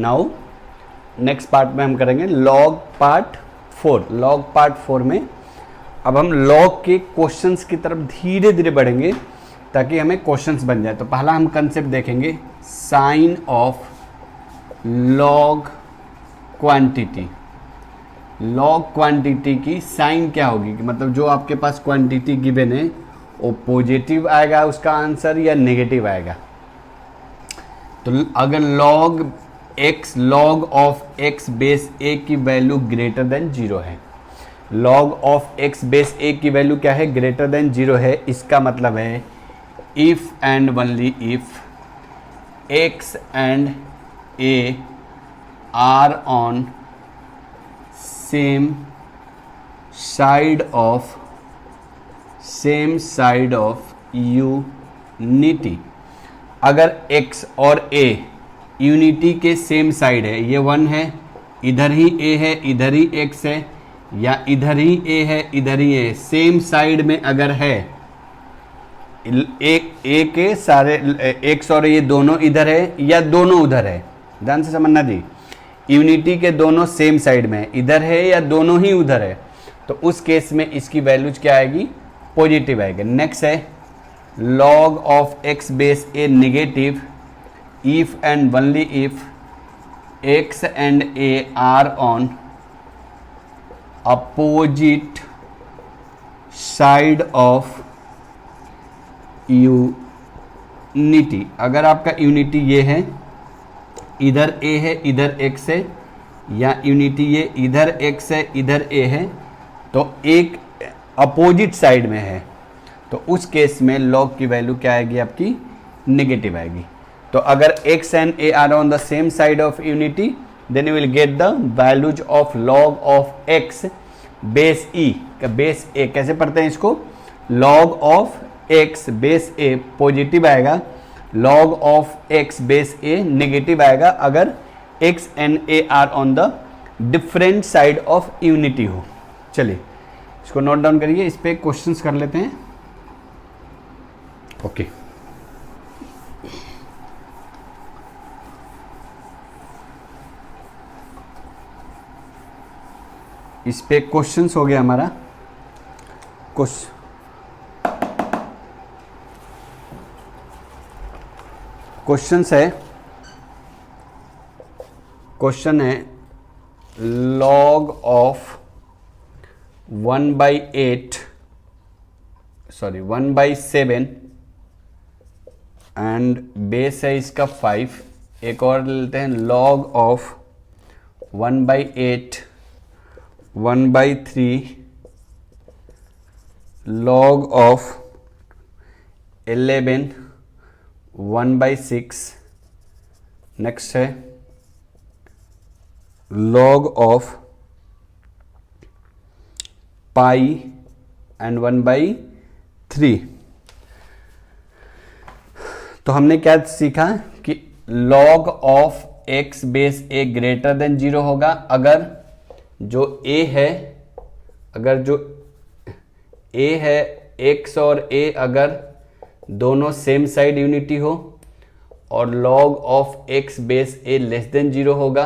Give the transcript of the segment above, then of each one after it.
Now next part में हम करेंगे लॉग पार्ट 4। लॉग पार्ट 4 में अब हम लॉग के क्वेश्चंस की तरफ धीरे धीरे बढ़ेंगे ताकि हमें क्वेश्चंस बन जाए। तो पहला हम कंसेप्ट देखेंगे sign of log quantity. Log quantity की साइन क्या होगी कि मतलब जो आपके पास क्वांटिटी गिवन है वो पॉजिटिव आएगा उसका आंसर या नेगेटिव आएगा। तो अगर log x log of x base a की वैल्यू ग्रेटर देन 0 है, log of x base a की वैल्यू क्या है, ग्रेटर देन 0 है, इसका मतलब है if and only if x and a are on same side of unity. अगर x और a यूनिटी के सेम साइड है, ये 1 है, इधर ही a है, इधर ही x है, या इधर ही a है, इधर ही a, सेम साइड में अगर है, a के सारे x और a दोनों इधर है या दोनों उधर है, ध्यान से समझना जी, यूनिटी के दोनों सेम साइड में है, इधर है या दोनों ही उधर है, तो उस केस में इसकी वैल्यूज क्या आएगी, पॉजिटिव आएगी। नेक्स्ट है log of x base a negative if and only if x and a are on opposite side of unity। अगर आपका यूनिटी ये है, इधर a है, इधर x है, या यूनिटी ये इधर x है, इधर a है, तो एक अपोजिट साइड में है, तो उस केस में log की वैल्यू क्या आएगी, आपकी नेगेटिव आएगी। तो अगर x and a are on the same side of unity, then you will get the values of log of x base e। Base a कैसे पढ़ते हैं इसको, log of x base a positive आएगा, log of x base a negative आएगा अगर x and a are on the different side of unity हो। चलिए इसको नोट डाउन करिए, इस पे क्वेश्चंस कर लेते हैं। ओके इस पे क्वेश्चंस हो गया हमारा। क्वेश्चंस है, क्वेश्चन है log ऑफ 1/7 एंड बेस है इसका 5। एक और लेते हैं log of 1/8 1/3 log of 11 1/6। Next है log of pi and 1/3। तो हमने क्या सीखा कि log of x base a greater than 0 होगा अगर जो a है, अगर जो a है, x और a अगर दोनों सेम साइड यूनिटी हो, और log of x base a less than 0 होगा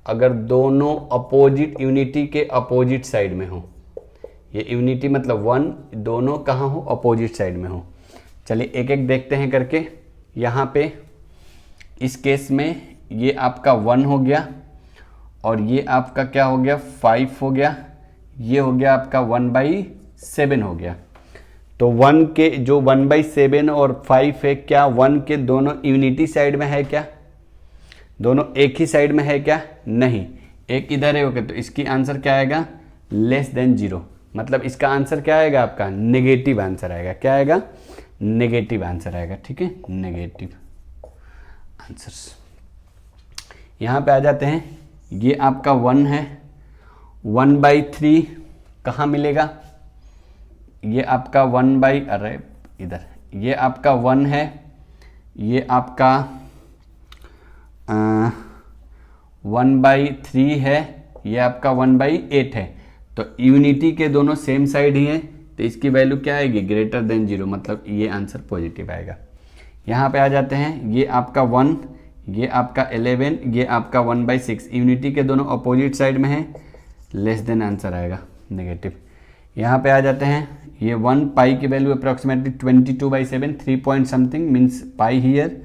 अगर दोनों अपोजिट यूनिटी के अपोजिट साइड में हो। ये यूनिटी मतलब 1, दोनों कहाँ हो, अपोजिट साइड में हो। चलिए एक एक देखते हैं करके। यहाँ पे इस केस में ये आपका 1 हो गया, और ये आपका क्या हो गया, 5 हो गया, ये हो गया आपका 1/7 हो गया। तो 1 के जो 1/7 और 5 है, क्या 1 के दोनों यूनिटी साइड में है, क्या दोनों एक ही साइड में है, क्या नहीं, एक इधर है। ओके, तो इसकी आंसर क्या आएगा, लेस देन 0, मतलब इसका आंसर क्या आएगा, आपका नेगेटिव आंसर आएगा। क्या आएगा, नेगेटिव आंसर आएगा। ठीक है, नेगेटिव आंसर्स। यहाँ पे आ जाते हैं, ये आपका 1 है, 1/3 कहाँ मिलेगा, ये आपका 1 आपका 1 है, ये आपका 1/3 है, ये आपका 1/8 है। तो यूनिटी के दोनों सेम साइड ही हैं, तो इसकी वैल्यू क्या आएगी, ग्रेटर देन 0, मतलब ये आंसर पॉजिटिव आएगा। यहाँ पे आ जाते हैं, ये आपका 1, ये आपका 11, ये आपका 1/6, यूनिटी के दोनों अपोजिट साइड में है, लेस देन आंसर आएगा नेगेटिव। यहाँ पे आ जाते हैं, ये 1 पाई की value approximately 22/7, 3 point something means pi here,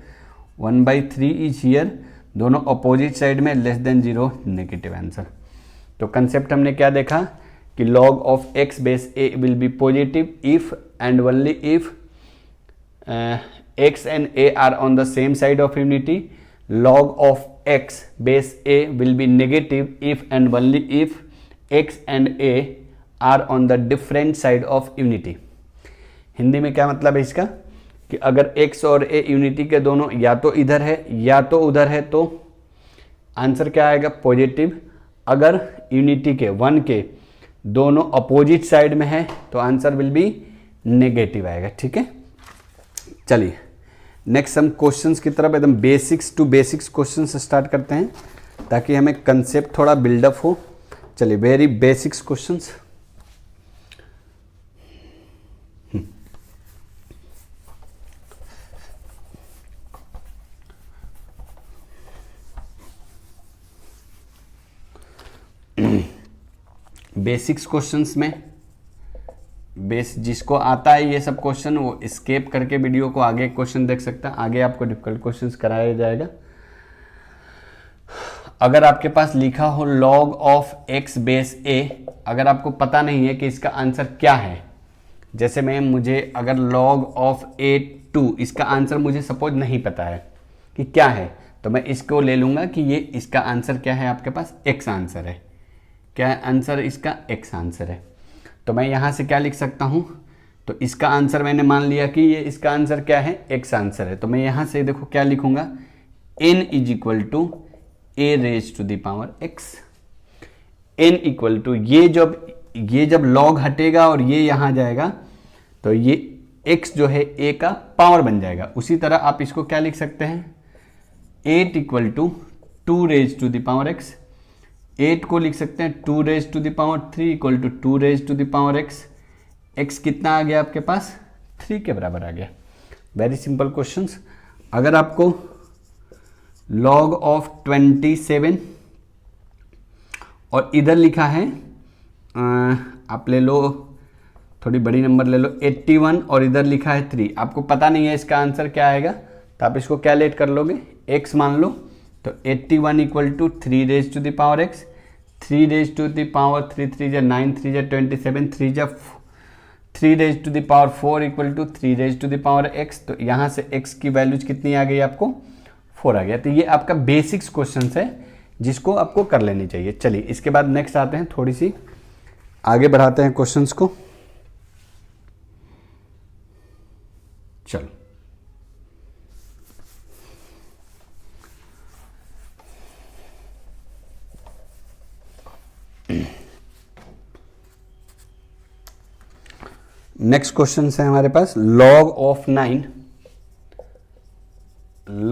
1/3 is here, दोनों अपोजिट साइड में लेस देन 0, नेगेटिव आंसर। तो कंसेप्ट हमने क्या देखा कि log of x base a will be positive if and only if x and a are on the same side of unity. Log of x base a will be negative if and only if x and a are on the different side of unity. Hindi में क्या मतलब है इसका कि अगर x और a unity के दोनों या तो इधर है या तो उधर है तो आंसर क्या आएगा पॉजिटिव। अगर यूनिटी के 1 के दोनों अपोजिट साइड में है तो आंसर विल बी नेगेटिव आएगा। ठीक है, चलिए नेक्स्ट हम क्वेश्चंस की तरफ एकदम basics to basics questions start करते हैं ताकि हमें कंसेप्ट थोड़ा बिल्डअप हो। चलिए very basics questions. Basics questions में जिसको आता है ये सब क्वेश्चन वो स्केप करके वीडियो को आगे क्वेश्चन देख सकता है, आगे आपको डिफिकल्ट क्वेश्चंस कराया जाएगा। अगर आपके पास लिखा हो log of x base a, अगर आपको पता नहीं है कि इसका आंसर क्या है, जैसे मुझे अगर log ऑफ a2 इसका आंसर मुझे सपोज नहीं पता है कि क्या है, तो मैं इसको ले लूंगा कि ये इसका आंसर क्या है, आपके पास x आंसर है। क्या है आंसर इसका? x आंसर है। तो मैं यहाँ से क्या लिख सकता हूँ, तो इसका आंसर मैंने मान लिया कि ये इसका आंसर क्या है, x आंसर है। तो मैं यहाँ से देखो क्या लिखूंगा, n is equal to a raise to the power x। n equal to ये जब log हटेगा और ये यहाँ जाएगा तो ये x जो है a का पावर बन जाएगा। उसी तरह आप इसको क्या लिख सकते हैं, 8 equal to 2 raise to the power x। 8 को लिख सकते हैं 2 raise to the power 3 equal to 2 raise to the power x। x कितना आ गया आपके पास, 3 के बराबर आ गया। Very simple questions. अगर आपको log ऑफ 27 और इधर लिखा है, आप ले लो थोड़ी बड़ी नंबर ले लो 81 और इधर लिखा है 3, आपको पता नहीं है इसका आंसर क्या आएगा, तो आप इसको क्या लेट कर लोगे, x मान लो। तो 81 equal to 3 raise to the power x, 3 raise to the power 3 3 जा 9 3 जा 27 3 जा 3 raise to the power 4 equal to 3 raise to the power x। तो यहाँ से x की वैल्यूज कितनी आ गई आपको, 4 आ गया। तो ये आपका बेसिक्स क्वेश्चन है जिसको आपको कर लेनी चाहिए। चलिए इसके बाद नेक्स्ट आते हैं, थोड़ी सी आगे बढ़ाते हैं क्वेश्चंस को। चलो नेक्स्ट क्वेश्चन है हमारे पास, log of 9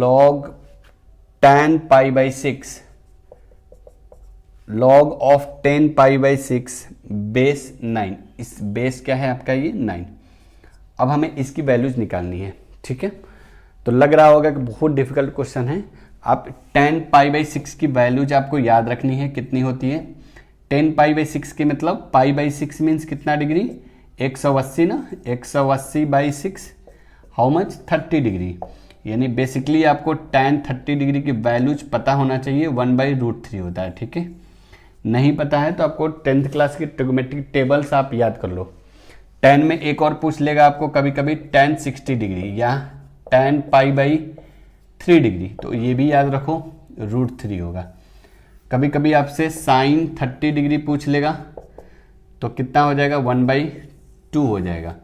log tan π/6 log of 10 π/6 base 9। इस बेस क्या है आपका, ये 9। अब हमें इसकी वैल्यूज निकालनी है। ठीक है, तो लग रहा होगा कि बहुत डिफिकल्ट क्वेश्चन है। आप 10 π/6 की वैल्यूज आपको याद रखनी है, कितनी होती है 10 π/6 की, मतलब π/6 मीन्स कितना डिग्री, 180 ना, 180/6 हाउ मच, 30 डिग्री। यानी बेसिकली आपको tan 30 डिग्री की वैल्यूज पता होना चाहिए, 1/√3 होता है। ठीक है, नहीं पता है तो आपको 10th क्लास की ट्रिग्नोमेट्रिक टेबल्स आप याद कर लो। tan में एक और पूछ लेगा आपको कभी कभी tan 60 डिग्री या tan π/3 डिग्री, तो ये भी याद रखो √3 होगा। कभी कभी आपसे sin 30 डिग्री पूछ लेगा तो कितना हो जाएगा, 1/2 हो जाएगा।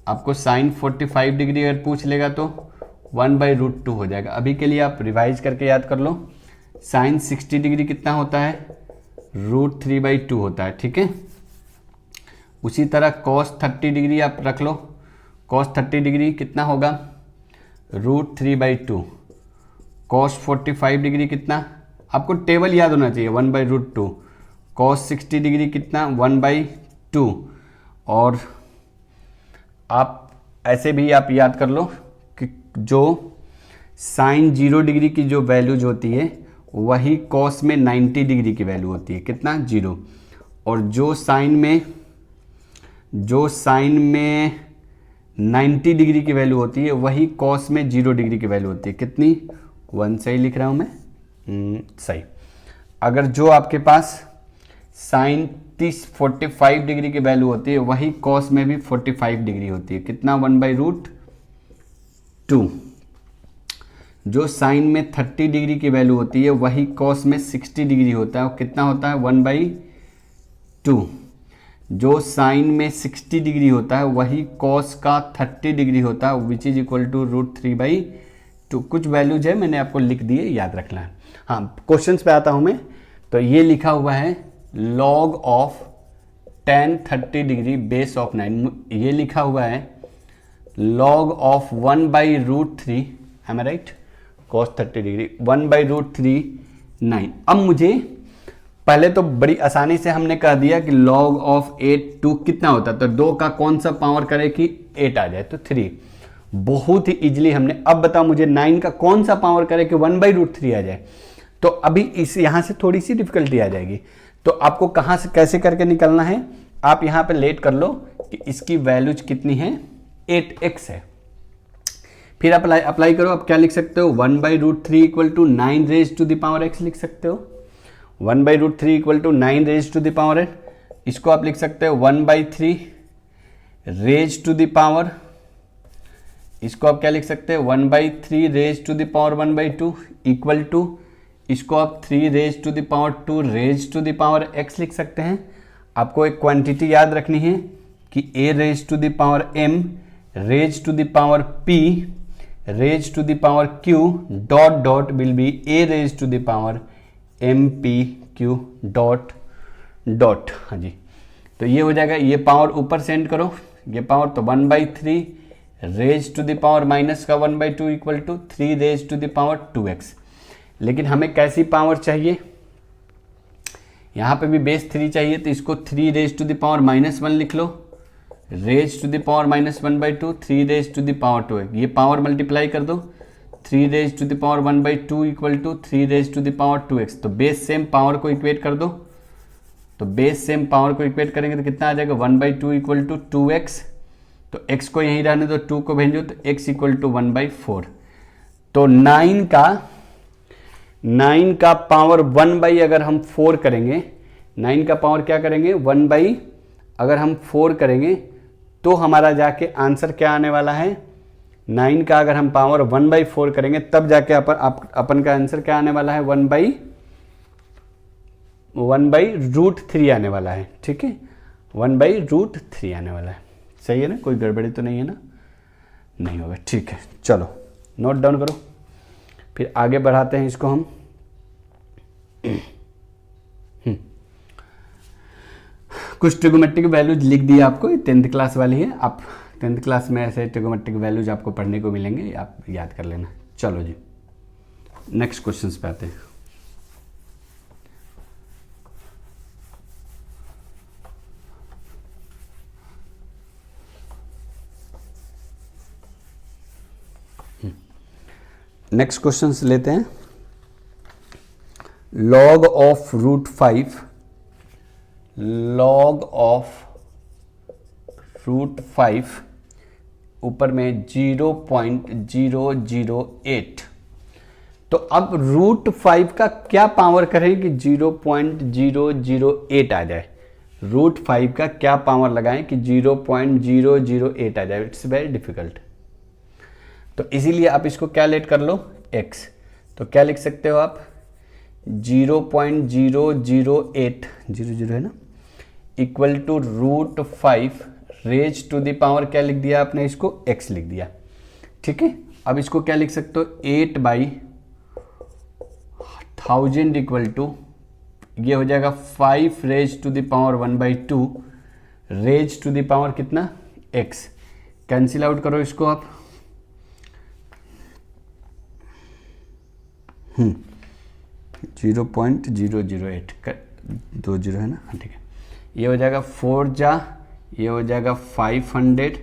आपको sin 45 डिग्री अगर पूछ लेगा तो 1/√2 हो जाएगा। अभी के लिए आप रिवाइज करके याद कर लो, sin 60 डिग्री कितना होता है, √3/2 होता है। ठीक है, उसी तरह cos 30 डिग्री आप रख लो, cos 30 डिग्री कितना होगा, √3/2। cos 45 डिग्री कितना, आपको टेबल याद होना चाहिए, 1/√2। cos 60 डिग्री कितना, 1/2। और आप ऐसे भी आप याद कर लो कि जो साइन 0 डिग्री की जो वैल्यूज होती है वही कॉस में 90 डिग्री की वैल्यू होती है, कितना 0। और जो साइन में 90 डिग्री की वैल्यू होती है वही कॉस में 0 डिग्री की वैल्यू होती है, कितनी 1। सही लिख रहा हूँ मैं, सही। अगर जो आपके पास साइन 45 डिग्री की वैल्यू होती है वही कॉस में भी 45 डिग्री होती है, कितना 1/√2। जो साइन में 30 डिग्री की वैल्यू होती है वही कॉस में 60 डिग्री होता है, और कितना होता है 1/2। जो साइन में 60 डिग्री होता है वही कॉस का 30 डिग्री होता है, विच इज इक्वल टू √3/2। कुछ वैल्यूज है मैंने आपको लिख दिए, याद रखना है। हाँ, क्वेश्चंस पे आता हूं मैं। तो ये लिखा हुआ है log of tan 30 degree base of 9, ये लिखा हुआ है log of 1/√3, am I right, cos 30 degree 1/√3 9। अब मुझे पहले तो बड़ी आसानी से हमने कह दिया कि log ऑफ 8 कितना होता है, तो 2 का कौन सा पावर करे कि 8 आ जाए, तो 3। बहुत ही इजीली हमने। अब बताओ मुझे 9 का कौन सा पावर करे कि 1/√3 आ जाए, तो अभी इस यहां से थोड़ी सी डिफिकल्टी आ जाएगी। तो आपको कहां से कैसे करके निकलना है, आप यहां पे लेट कर लो कि इसकी वैल्यूज कितनी है, 8x है। फिर अप्लाई करो। आप क्या लिख सकते हो, 1/√3 equal to 9 raise to the power x लिख सकते हो। 1/√3 equal to 9 raise to the power x, इसको आप लिख सकते हो 1/3 रेज टू द पावर, इसको आप क्या लिख सकते हो 1/3 raise to the power 1/2 equal to, इसको आप 3 raise to the power 2 raise to the power x लिख सकते हैं। आपको एक क्वांटिटी याद रखनी है कि a raise to the power m raise to the power p raise to the power q dot dot will be a raise to the power m p q dot dot. हाँ जी, तो ये हो जाएगा, ये पावर ऊपर send करो, ये पावर तो 1/3 raise to the power minus का 1/2 equal to 3 raise to the power 2x। लेकिन हमें कैसी पावर चाहिए, यहां पे भी बेस 3 चाहिए, तो इसको 3 रेज टू द पावर -1 लिख लो, raise to the power -1/2 3 raise to the power 2x। ये पावर मल्टीप्लाई कर दो, 3 raise to the power 1/2 equal to 3 raise to the power 2x। तो बेस सेम पावर को इक्वेट कर दो, तो बेस सेम पावर को इक्वेट करेंगे तो कितना आ जाएगा 1/2 इक्वल टू 2x। तो x को यहीं रहने दो, 2 को भेजो, तो x इक्वल टू 1/4। तो 9 का पावर 1 अगर हम 4 करेंगे, 9 का पावर क्या करेंगे 1 अगर हम 4 करेंगे तो हमारा जाके आंसर क्या आने वाला है, 9 का अगर हम पावर 1/4 करेंगे तब जाके अपन का आंसर क्या आने वाला है 1/√3 आने वाला है। ठीक है, 1/√3 आने वाला है। सही है ना, कोई गड़बड़ी तो नहीं है ना, नहीं होगा। ठीक है, चलो नोट डाउन करो, फिर आगे बढ़ाते हैं इसको हम। कुछ ट्रिगोमेट्रिक वैल्यूज लिख दिया आपको, 10th क्लास वाली है, आप 10th क्लास में ऐसे ट्रिगोमेट्रिक वैल्यूज आपको पढ़ने को मिलेंगे, आप याद कर लेना। चलो जी, नेक्स्ट क्वेश्चंस पे आते हैं। नेक्स्ट क्वेश्चंस लेते हैं। log ऑफ √5, log ऑफ √5 ऊपर में 0.008। तो अब √5 का क्या पावर करें कि 0.008 आ जाए, √5 का क्या पावर लगाएं कि 0.008 आ जाए, इट्स वेरी डिफिकल्ट। तो इसीलिए आप इसको क्या लेट कर लो x, तो क्या लिख सकते हो आप 0.008 00 है ना, equal to √5 raise to the power क्या लिख दिया आपने, इसको x लिख दिया। ठीक है, अब इसको क्या लिख सकते हो 8/1000 इक्वल टू, ये हो जाएगा 5 raise to the power 1/2 raise to the power कितना x। कैंसिल आउट करो इसको आप, 0.008 2 0 है ना, हाँ ठीक है। ये हो जाएगा 4 जा, ये हो जाएगा 500,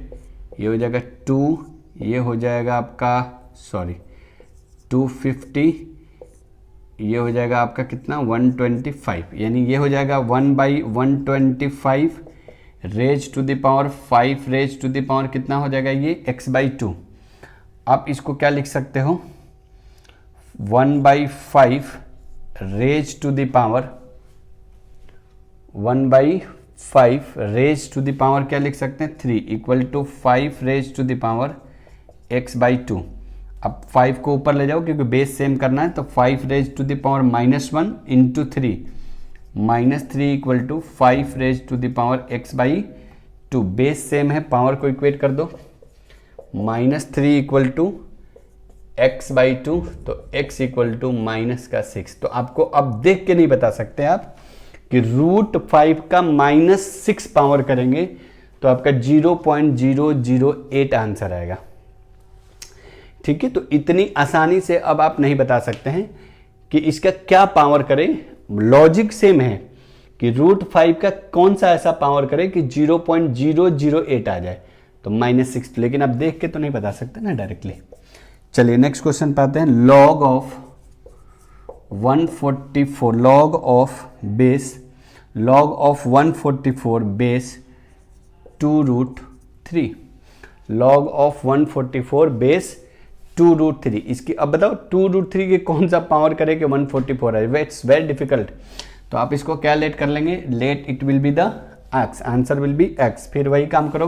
ये हो जाएगा 2, ये हो जाएगा आपका 250, ये हो जाएगा आपका कितना 125, यानी ये हो जाएगा 1/125 raise to the power 5 raise to the power कितना हो जाएगा ये x/2। आप इसको क्या लिख सकते हो 1/5 raise to the power 1/5 raise to the power क्या लिख सकते हैं 3 equal to 5 raise to the power x/2। अब 5 को ऊपर ले जाओ क्योंकि बेस सेम करना है, तो 5 raise to the power -1 into 3 -3 equal to 5 raise to the power x/2। Base same है, पावर को इक्वेट कर दो, -3 इक्वल टू x/2, तो x इक्वल टू -6। तो आपको अब देख के नहीं बता सकते आप कि √5 का -6 पावर करेंगे तो आपका 0.008 आंसर आएगा। ठीक है, तो इतनी आसानी से अब आप नहीं बता सकते हैं कि इसका क्या पावर करें। लॉजिक सेम है कि √5 का कौन सा ऐसा पावर करे कि 0.008 आ जाए, तो -6, लेकिन अब देख के तो नहीं बता सकते ना डायरेक्टली। चलिए नेक्स्ट क्वेश्चन पे आते हैं। Log of 144 log of 144 base 2√3 log of 144 base 2√3। इसकी अब बताओ 2√3 के कौन सा पावर करे कि 144 है। It's very difficult. तो आप इसको क्या लेट कर लेंगे, let it will be the x, answer will be x. फिर वही काम करो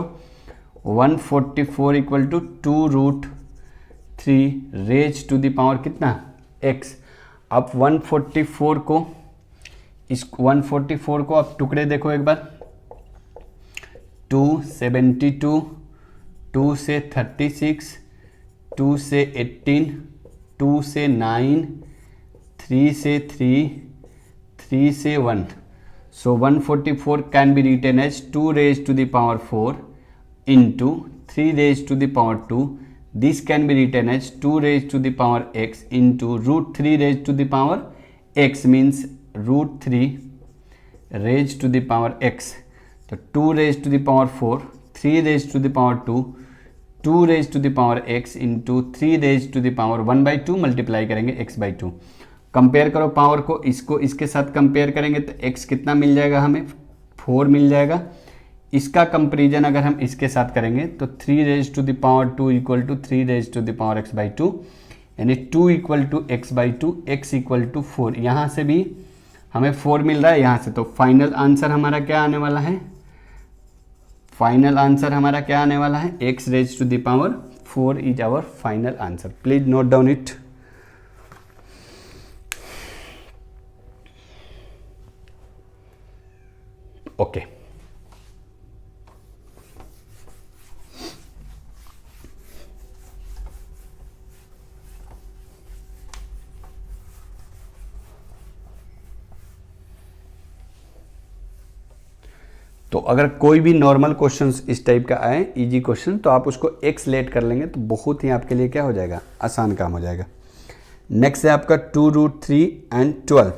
144 equal to 2√3 raise to the power कितना एक्स। अब 144 को आप टुकड़े देखो एक बार, 272, 2 से 36, 2 से 18, 2 से 9, 3 से 3, 3 से 1। So 144 can be written as 2 raised to the power 4 into 3 raised to the power 2. This can be written as 2 raised to the power x into √3 raised to the power x, means √3 raised to the power x. तो 2 raised to the power 4, 3 raised to the power 2, 2 raised to the power x into 3 raised to the power 1/2 multiply करेंगे x/2। Compare करो power को, इसको इसके साथ compare करेंगे तो x कितना मिल जाएगा हमें 4 मिल जाएगा। इसका कंपेरिजन अगर हम इसके साथ करेंगे तो 3 raise to the power 2 equal to 3 raise to the power x/2, यानी 2 equal to x/2, x equal to 4। यहाँ से भी हमें 4 मिल रहा है यहाँ से, तो फाइनल आंसर हमारा क्या आने वाला है, फाइनल आंसर हमारा क्या आने वाला है x raise to the power 4 is our final answer. Please note down it. Okay तो अगर कोई भी नॉर्मल क्वेश्चंस इस टाइप का आए, इजी क्वेश्चन, तो आप उसको x लेट कर लेंगे तो बहुत ही आपके लिए क्या हो जाएगा, आसान काम हो जाएगा। नेक्स्ट है आपका 2√3 एंड 12।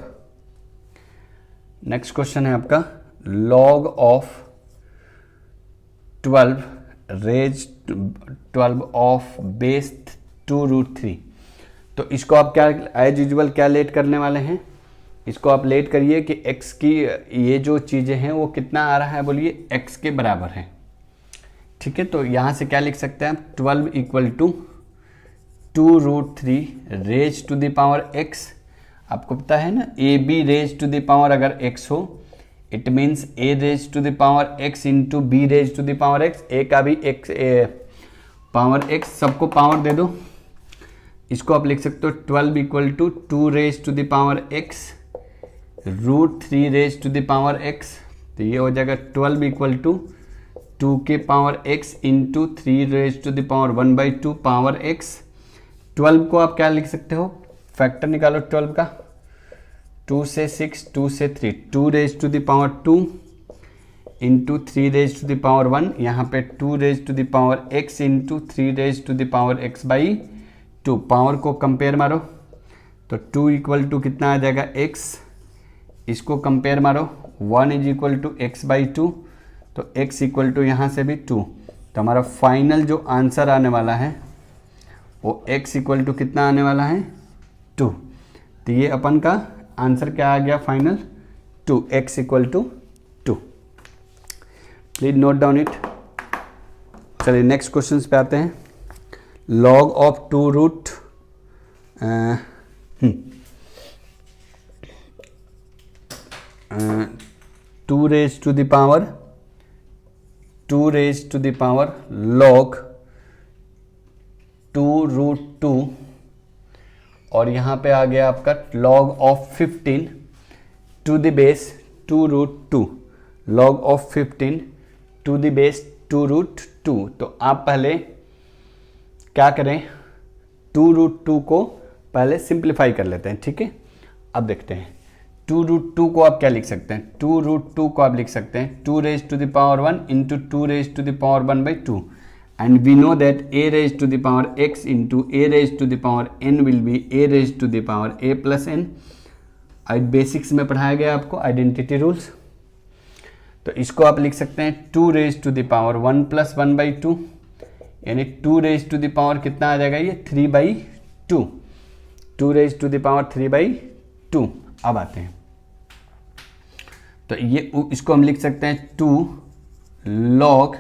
नेक्स्ट क्वेश्चन है आपका log of 12 raise 12 of base 2√3। तो इसको आप क्या एज यूजुअल क्या लेट करने वाले हैं, इसको आप लेट करिए कि x की ये जो चीज़ें हैं वो कितना आ रहा है, बोलिए x के बराबर है। ठीक है, तो यहाँ से क्या लिख सकते हैं आप 12 equal to 2√3 raise to the power x। आपको पता है ना A B raise to the power अगर x हो, it means a raise to the power x into B raise to the power x। A का भी x पावर x, सबको power दे दो। इसको आप लिख सकते हो 12 equal to 2 raise to the power x √3 raise to the power x। तो ये हो जाएगा 12 इक्वल टू 2 के power x into 3 raise to the power 1/2 power x। 12 को आप क्या लिख सकते हो, फैक्टर निकालो 12 का, 2 से 6, 2 से 3, 2 raise to the power 2 into 3 raise to the power 1। यहाँ पे 2 raise to the power x into 3 raise to the power x/2। Power को कंपेयर मारो तो 2 इक्वल टू कितना आ जाएगा x, इसको कंपेयर मारो 1 इज इक्वल टू x/2, तो x इक्वल टू यहाँ से भी 2। तो हमारा फाइनल जो आंसर आने वाला है वो x इक्वल टू कितना आने वाला है 2। तो ये अपन का आंसर क्या आ गया final 2, x equal to 2। Please note down it. चलिए नेक्स्ट क्वेश्चन पे आते हैं। Log of 2 root 2 raise to the power log 2 root 2 और यहाँ पे आ गया आपका log of 15 to the base 2 root 2, log of 15 to the base 2 root 2। तो आप पहले क्या करें, 2 रूट 2 को पहले सिंप्लीफाई कर लेते हैं, ठीक है। अब देखते हैं 2 रूट 2 को आप क्या लिख सकते हैं, 2 रूट 2 को आप लिख सकते हैं 2 raise to the power 1 into 2 raise to the power 1 by 2 and we know that a raise to the power x into a raise to the power n will be a raise to the power a plus n। Basics में पढ़ाया गया आपको identity rules. तो इसको आप लिख सकते हैं 2 raise to the power 1 plus 1 by 2, यानी 2 रेज टू द पावर कितना आ जाएगा ये 3 by 2, 2 raise to the power 3 by 2। अब आते हैं तो ये इसको हम लिख सकते हैं 2 log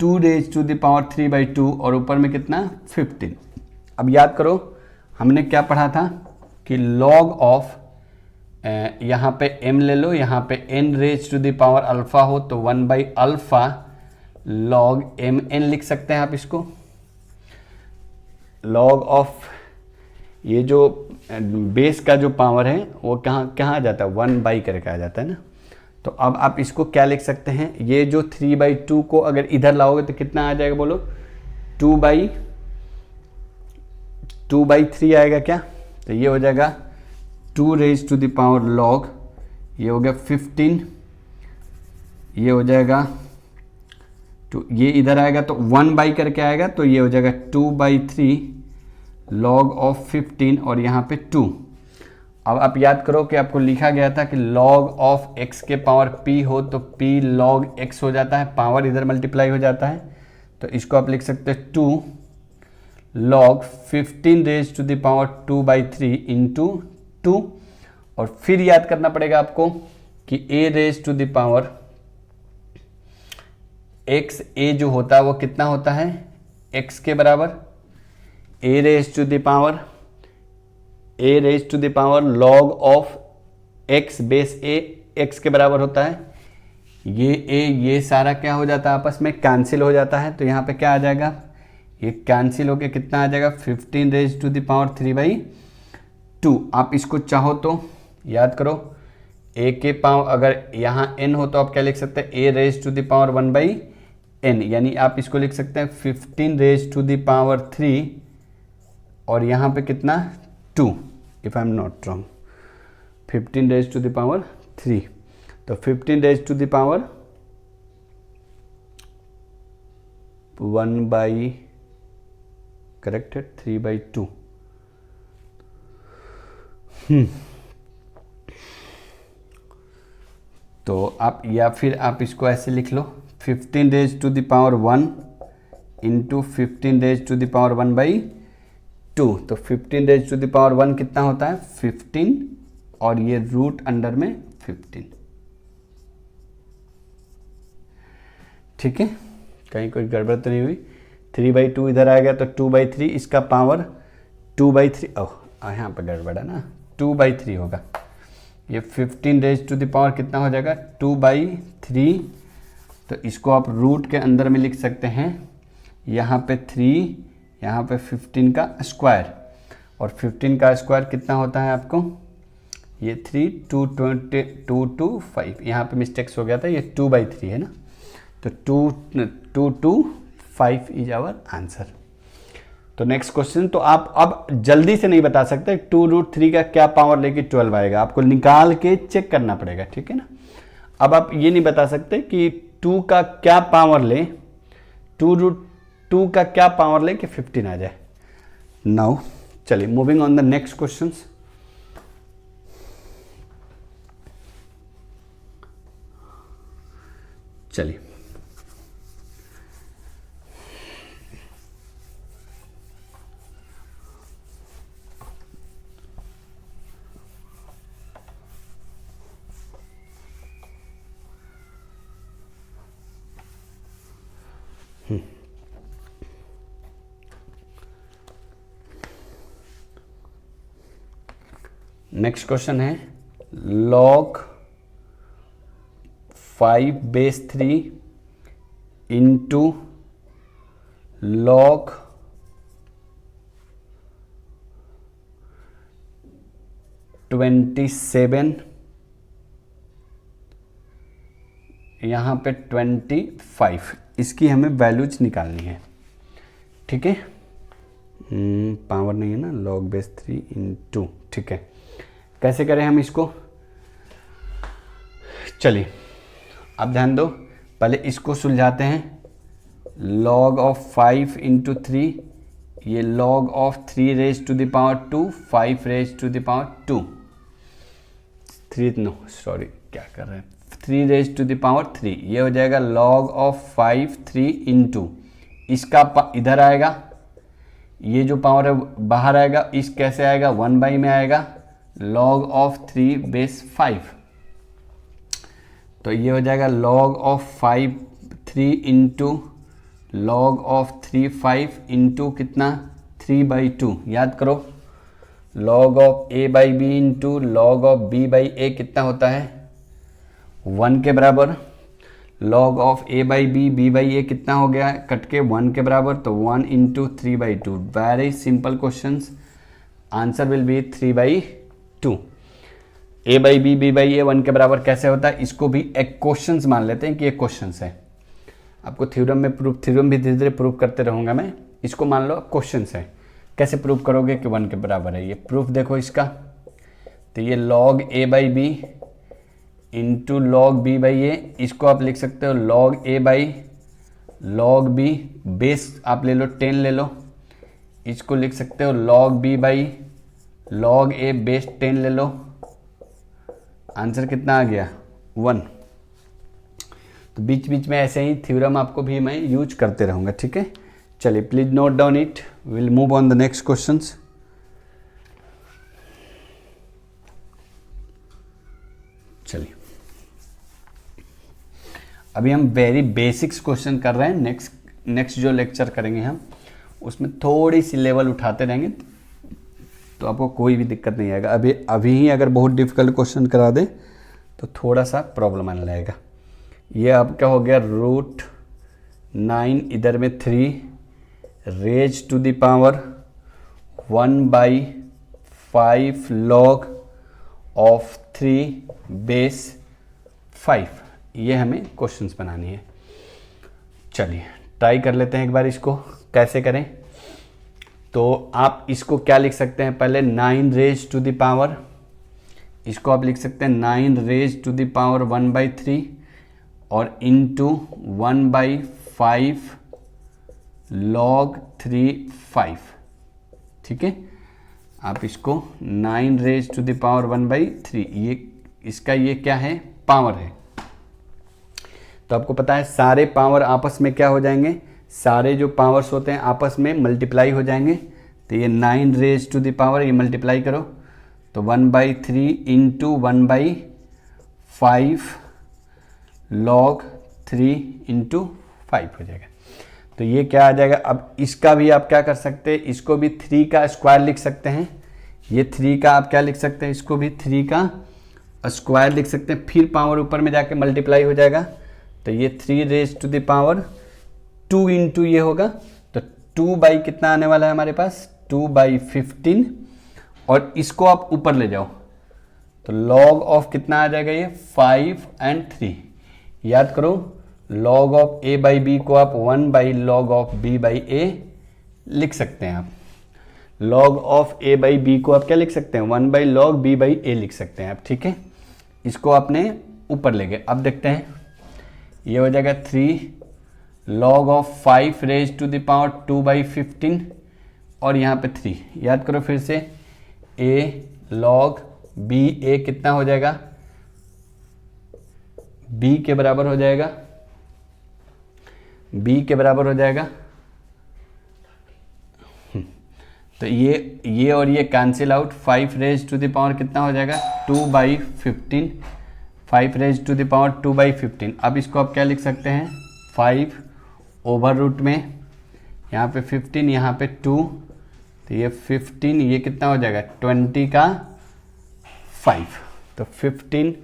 2 raise to the power 3 by 2 और ऊपर में कितना 15। अब याद करो हमने क्या पढ़ा था कि log ऑफ यहाँ पे m ले लो, यहाँ पे n raise to the power alpha हो तो 1 बाई अल्फा log mn लिख सकते हैं आप इसको। log ऑफ ये जो बेस का जो पावर है वो कहाँ आ जाता है 1 बाई करके आ जाता है ना। तो अब आप इसको क्या लिख सकते हैं, ये जो 3 बाई 2 को अगर इधर लाओगे तो कितना आ जाएगा बोलो 2 बाई 3 आएगा क्या। तो ये हो जाएगा 2 raise to the power log, ये हो गया 15, ये हो जाएगा तो ये इधर आएगा तो 1 बाई करके आएगा तो ये हो जाएगा 2 बाई 3 log ऑफ 15 और यहाँ पे 2। अब आप याद करो कि आपको लिखा गया था कि log ऑफ x के पावर p हो तो p log x हो जाता है, पावर इधर मल्टीप्लाई हो जाता है। तो इसको आप लिख सकते हैं 2 log 15 raise to the power 2 by 3 into 2। और फिर याद करना पड़ेगा आपको कि a raise to the power x, a जो होता है वो कितना होता है x के बराबर, a raise to the power log of x base a x के बराबर होता है। ये a ये सारा क्या हो जाता है आपस में कैंसिल हो जाता है। तो यहाँ पे क्या आ जाएगा, ये कैंसिल होके कितना आ जाएगा 15 raise to the power 3 by 2। आप इसको चाहो तो याद करो a के पावर अगर यहाँ n हो तो आप क्या लिख सकते हैं a raise to the power 1 by n, यानी आप इसको लिख सकते हैं 15 रेज टू द पावर 3 और यहाँ पे कितना 2 if I am not wrong, 15 raise to the power 3। तो 15 raise to the power 1 by corrected 3 by 2। तो आप या फिर आप इसको ऐसे लिख लो 15 raise to the power 1 into 15 raise to the power 1 by 2। तो 15 रेज टू द पावर 1 कितना होता है 15 और ये रूट अंडर में 15। ठीक है, कहीं कोई गड़बड़ तो नहीं हुई। 3 बाई 2 इधर आ गया तो 2 बाई 3, इसका पावर 2 बाई 3, ओह यहाँ पर गड़बड़ है ना, 2 बाई 3 होगा। ये 15 रेज टू द पावर कितना हो जाएगा 2 बाई 3। तो इसको आप रूट के अंदर में लिख सकते हैं, यहाँ पे 3, यहाँ पे 15 का स्क्वायर, और 15 का स्क्वायर कितना होता है आपको, ये 3 2 2 5, यहाँ पे मिस्टेक्स हो गया था, ये 2 बाई 3 है ना। तो 2 2 5 इज आवर आंसर। तो नेक्स्ट क्वेश्चन, तो आप अब जल्दी से नहीं बता सकते 2 रूट 3 का क्या पावर लेके 12 आएगा, आपको निकाल के चेक करना पड़ेगा, ठीक है ना। अब आप ये नहीं बता सकते कि 2 का क्या पावर ले, 2 रूट 2 का क्या पावर ले कि 15 आ जाए। नाउ चलिए moving on the next question. चलिए नेक्स्ट क्वेश्चन है log 5/3 इंटू log 27, यहाँ पे 25, इसकी हमें वैल्यूज निकालनी है। ठीक है, पावर नहीं है ना, log/3 इंटू, ठीक है। कैसे करें हम इसको, चलिए अब ध्यान दो, पहले इसको सुलझाते हैं। log ऑफ 5 इंटू 3, ये log of 3 raise to the power 2, 5 raise to the power 2, 3 no sorry क्या कर रहे हैं, 3 रेज टू द पावर 3, ये हो जाएगा log ऑफ 5 3 इंटू, इसका इधर आएगा, ये जो पावर है बाहर आएगा, इस कैसे आएगा 1/, में आएगा log ऑफ 3/5, तो ये हो जाएगा log of 5 3 into log of 3 5 into कितना 3/2, याद करो log of a/b into log of b/a कितना होता है 1 के बराबर, log ऑफ a/b b/a कितना हो गया कट के 1 के बराबर, तो 1 into 3/2, very simple questions, answer will B 3/2। a/b b/a 1 के बराबर कैसे होता है, इसको भी एक क्वेश्चंस मान लेते हैं कि ये क्वेश्चंस है। आपको थ्योरम में प्रूफ, थ्योरम भी धीरे धीरे प्रूफ करते रहूँगा मैं, इसको मान लो क्वेश्चंस है। कैसे प्रूफ करोगे कि 1 के बराबर है, ये प्रूफ देखो इसका, तो ये log a/b into log b/a, इसको आप लिख सकते हो log a/log b, बेस आप ले लो 10 ले लो, इसको लिख सकते हो log b/log a बेस 10 ले लो, आंसर कितना आ गया 1। तो बीच बीच में ऐसे ही थ्योरम आपको भी मैं यूज करते रहूँगा। ठीक है, चलिए please note down it, will move on the next questions. चलिए अभी हम वेरी बेसिक्स क्वेश्चन कर रहे हैं, नेक्स्ट जो लेक्चर करेंगे हम उसमें थोड़ी सी लेवल उठाते रहेंगे, तो आपको कोई भी दिक्कत नहीं आएगा। अभी ही अगर बहुत डिफिकल्ट क्वेश्चन करा दे तो थोड़ा सा प्रॉब्लम आने लगेगा। ये आपका हो गया √9, इधर में 3 raise to the power 1/5 log of 3/5, ये हमें क्वेश्चंस बनानी है। चलिए ट्राई कर लेते हैं एक बार इसको कैसे करें। तो आप इसको क्या लिख सकते हैं, पहले 9 रेज टू द पावर, इसको आप लिख सकते हैं 9 रेज टू द पावर 1/3 और इंटू 1/5 log 3/5। ठीक है, आप इसको 9 रेज टू द पावर 1/3, ये इसका ये क्या है पावर है। तो आपको पता है सारे पावर आपस में क्या हो जाएंगे, सारे जो पावर्स होते हैं आपस में मल्टीप्लाई हो जाएंगे। तो ये 9 रेज टू द पावर, ये मल्टीप्लाई करो तो 1/3 इंटू 1/5 log 3 इंटू 5 हो जाएगा। तो ये क्या आ जाएगा, अब इसका भी आप क्या कर सकते हैं, इसको भी 3 का स्क्वायर लिख सकते हैं। ये 3 का आप क्या लिख सकते हैं, इसको भी 3 का स्क्वायर लिख सकते हैं, फिर पावर ऊपर में जाके मल्टीप्लाई हो जाएगा। तो ये 3 raise to the power 2 into ये होगा, तो 2 कितना आने वाला है हमारे पास 2/15, और इसको आप ऊपर ले जाओ तो log ऑफ कितना आ जाएगा ये 5 और 3। याद करो log ऑफ a/b को आप 1/log ऑफ b/a लिख सकते हैं। आप log ऑफ a/b को आप क्या लिख सकते हैं 1/log b/a लिख सकते हैं आप। ठीक है, इसको आपने ऊपर ले गए। अब देखते हैं, ये हो जाएगा 3 log of 5 raise to the power 2/15 और यहाँ पे 3। याद करो फिर से, a log b, a कितना हो जाएगा b के बराबर हो जाएगा, b के बराबर हो जाएगा। तो ये और ये cancel out, 5 raise to the power कितना हो जाएगा 2/15, 5 रेज टू द पावर 2/15। अब इसको आप क्या लिख सकते हैं 5 ओवर रूट में यहाँ पे 15, यहाँ पे 2, तो ये 15, ये कितना हो जाएगा 20 का 5, तो 15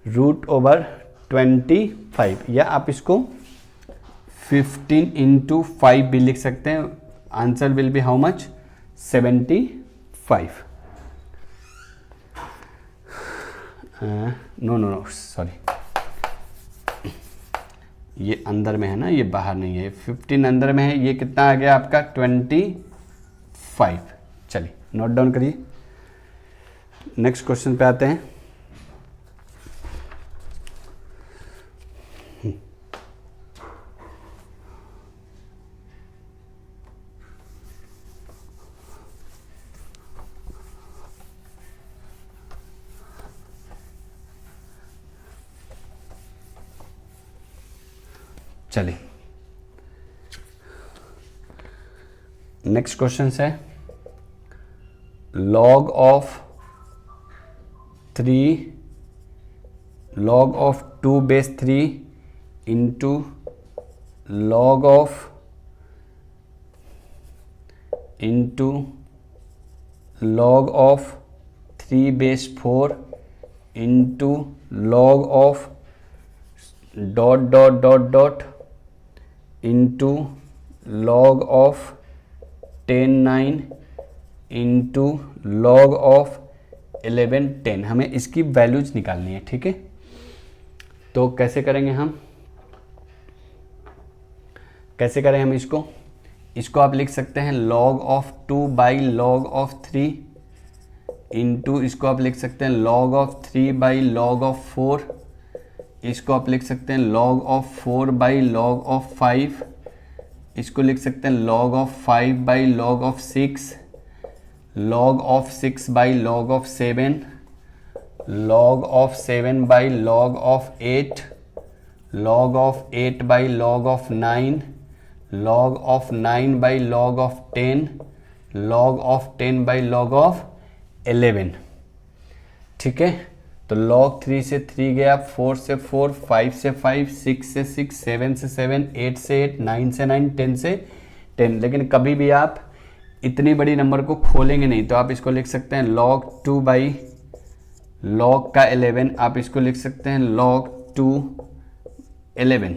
रूट ओवर 25, या आप इसको 15 इंटू 5 भी लिख सकते हैं। Answer will be how much 75। No sorry, ये अंदर में है ना, ये बाहर नहीं है। 15 अंदर में है, ये कितना आ गया आपका 25। चलिए नोट डाउन करिए, नेक्स्ट क्वेश्चन पे आते हैं। चलिए नेक्स्ट क्वेश्चन है log of 2 base 3 into log of 3 base 4 into log of into log of 10 9 into log of 11 10। हमें इसकी वैल्यूज निकालनी है, ठीक है। तो कैसे करेंगे हम इसको आप लिख सकते हैं log of 2 by log of 3 into, इसको आप लिख सकते हैं log of 3 by log of 4, इसको आप लिख सकते हैं log of 4 by log of 5, इसको लिख सकते हैं log of 5 by log of 6, log of 6 by log of 7, log of 7 by log of 8, log of 8 by log of 9, log of 9 by log of 10, log of 10 by log of 11, ठीक है। तो log 3 से 3 गया, 4 से 4, 5 से 5, 6 से 6, 7 से 7, 8 से 8, 9 से 9, 10 से 10। लेकिन कभी भी आप इतनी बड़ी नंबर को खोलेंगे नहीं, तो आप इसको लिख सकते हैं log 2 बाई log का 11, आप इसको लिख सकते हैं log 2 11।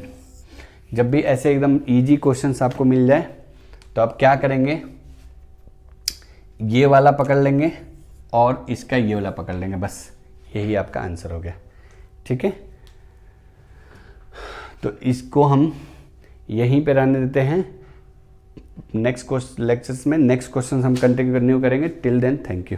जब भी ऐसे एकदम इजी क्वेश्चंस आपको मिल जाए तो आप क्या करेंगे, ये वाला पकड़ लेंगे और इसका ये वाला पकड़ लेंगे, बस यही आपका आंसर हो गया, ठीक है। तो इसको हम यहीं पे रहने देते हैं। नेक्स्ट लेक्चर्स में नेक्स्ट क्वेश्चन हम कंटिन्यू करेंगे। Till then thank you.